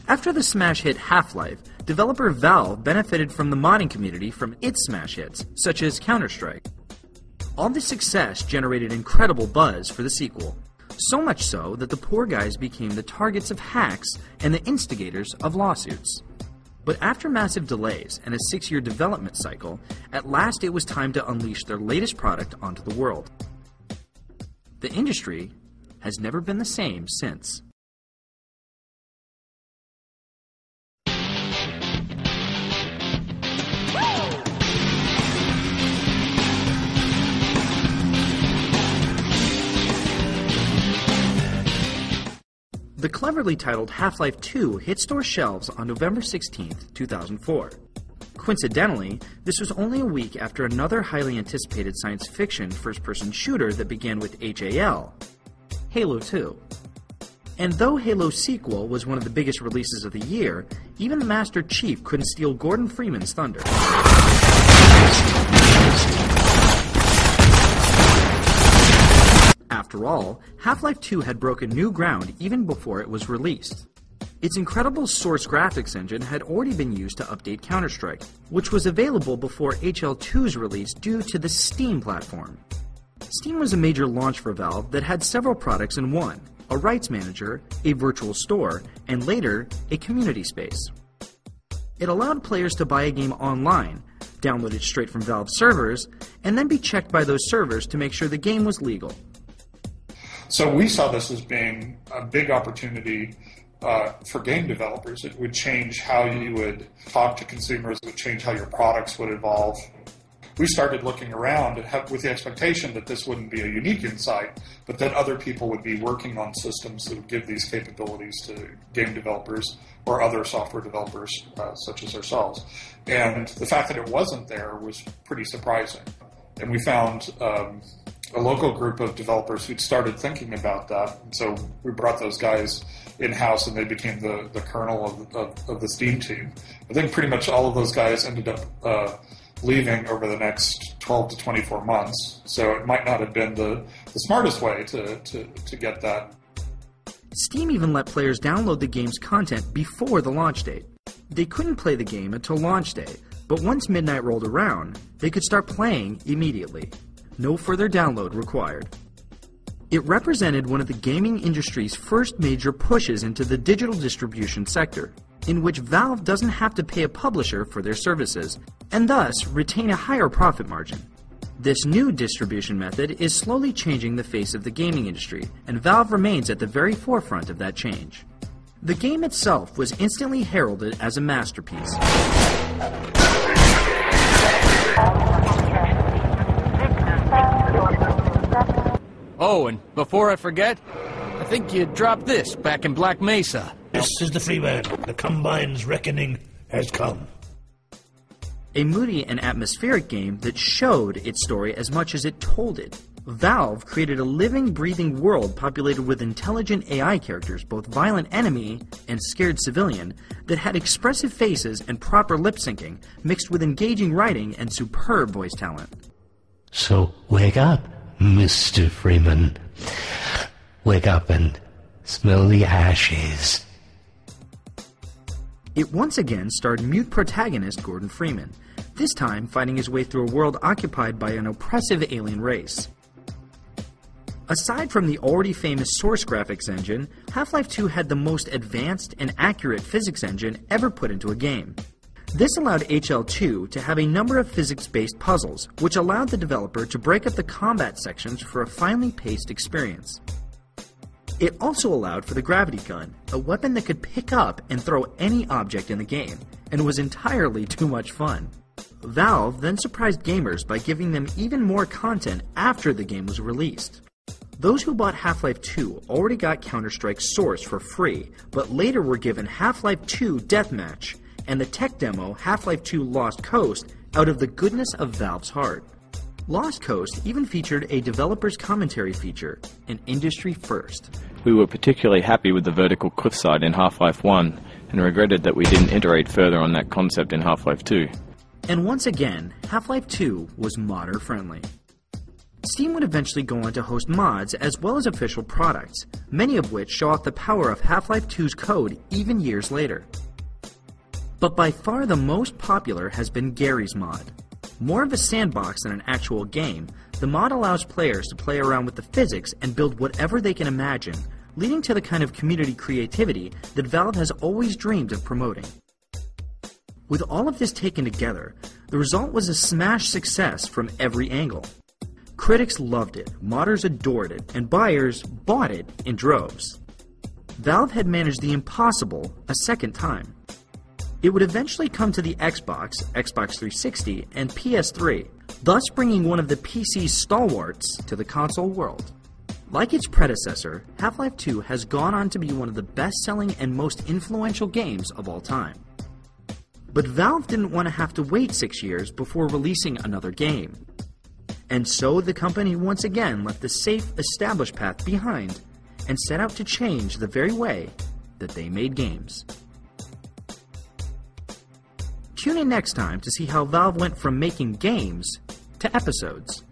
After the smash hit Half-Life, developer Valve benefited from the modding community from its smash hits, such as Counter-Strike. All this success generated incredible buzz for the sequel, so much so that the poor guys became the targets of hacks and the instigators of lawsuits. But after massive delays and a 6-year development cycle, at last it was time to unleash their latest product onto the world. The industry has never been the same since. The cleverly titled Half-Life 2 hit store shelves on November 16, 2004. Coincidentally, this was only a week after another highly anticipated science fiction first-person shooter that began with HAL, Halo 2. And though Halo's sequel was one of the biggest releases of the year, even the Master Chief couldn't steal Gordon Freeman's thunder. After all, Half-Life 2 had broken new ground even before it was released. Its incredible Source graphics engine had already been used to update Counter-Strike, which was available before HL2's release due to the Steam platform. Steam was a major launch for Valve that had several products in one: a rights manager, a virtual store, and later, a community space. It allowed players to buy a game online, download it straight from Valve servers, and then be checked by those servers to make sure the game was legal. So we saw this as being a big opportunity for game developers. It would change how you would talk to consumers. It would change how your products would evolve. We started looking around with the expectation that this wouldn't be a unique insight, but that other people would be working on systems that would give these capabilities to game developers or other software developers such as ourselves. And the fact that it wasn't there was pretty surprising. And we found a local group of developers who'd started thinking about that. And so we brought those guys in-house, and they became the kernel of the Steam team. I think pretty much all of those guys ended up leaving over the next 12 to 24 months. So it might not have been the smartest way to get that. Steam even let players download the game's content before the launch date. They couldn't play the game until launch day, but once midnight rolled around, they could start playing immediately. No further download required. It represented one of the gaming industry's first major pushes into the digital distribution sector, in which Valve doesn't have to pay a publisher for their services, and thus retain a higher profit margin. This new distribution method is slowly changing the face of the gaming industry, and Valve remains at the very forefront of that change. The game itself was instantly heralded as a masterpiece. Oh, and before I forget, I think you dropped this back in Black Mesa. This is the Freeman. The Combine's reckoning has come. A moody and atmospheric game that showed its story as much as it told it. Valve created a living, breathing world populated with intelligent AI characters, both violent enemy and scared civilian, that had expressive faces and proper lip syncing, mixed with engaging writing and superb voice talent. So wake up, Mr. Freeman. Wake up and smell the ashes. It once again starred mute protagonist Gordon Freeman, this time fighting his way through a world occupied by an oppressive alien race. Aside from the already famous Source graphics engine, Half-Life 2 had the most advanced and accurate physics engine ever put into a game. This allowed HL2 to have a number of physics-based puzzles, which allowed the developer to break up the combat sections for a finely paced experience. It also allowed for the gravity gun, a weapon that could pick up and throw any object in the game, and was entirely too much fun. Valve then surprised gamers by giving them even more content after the game was released. Those who bought Half-Life 2 already got Counter-Strike Source for free, but later were given Half-Life 2 Deathmatch and the tech demo Half-Life 2 Lost Coast out of the goodness of Valve's heart. Lost Coast even featured a developer's commentary feature, an industry first. We were particularly happy with the vertical cliffside in Half-Life 1 and regretted that we didn't iterate further on that concept in Half-Life 2. And once again, Half-Life 2 was modder friendly. Steam would eventually go on to host mods as well as official products, many of which show off the power of Half-Life 2's code even years later. But by far the most popular has been Gary's mod. More of a sandbox than an actual game, the mod allows players to play around with the physics and build whatever they can imagine, leading to the kind of community creativity that Valve has always dreamed of promoting. With all of this taken together, the result was a smash success from every angle. Critics loved it, modders adored it, and buyers bought it in droves. Valve had managed the impossible a second time. It would eventually come to the Xbox, Xbox 360, and PS3, thus bringing one of the PC's stalwarts to the console world. Like its predecessor, Half-Life 2 has gone on to be one of the best-selling and most influential games of all time. But Valve didn't want to have to wait 6 years before releasing another game. And so the company once again left the safe, established path behind and set out to change the very way that they made games. Tune in next time to see how Valve went from making games to episodes.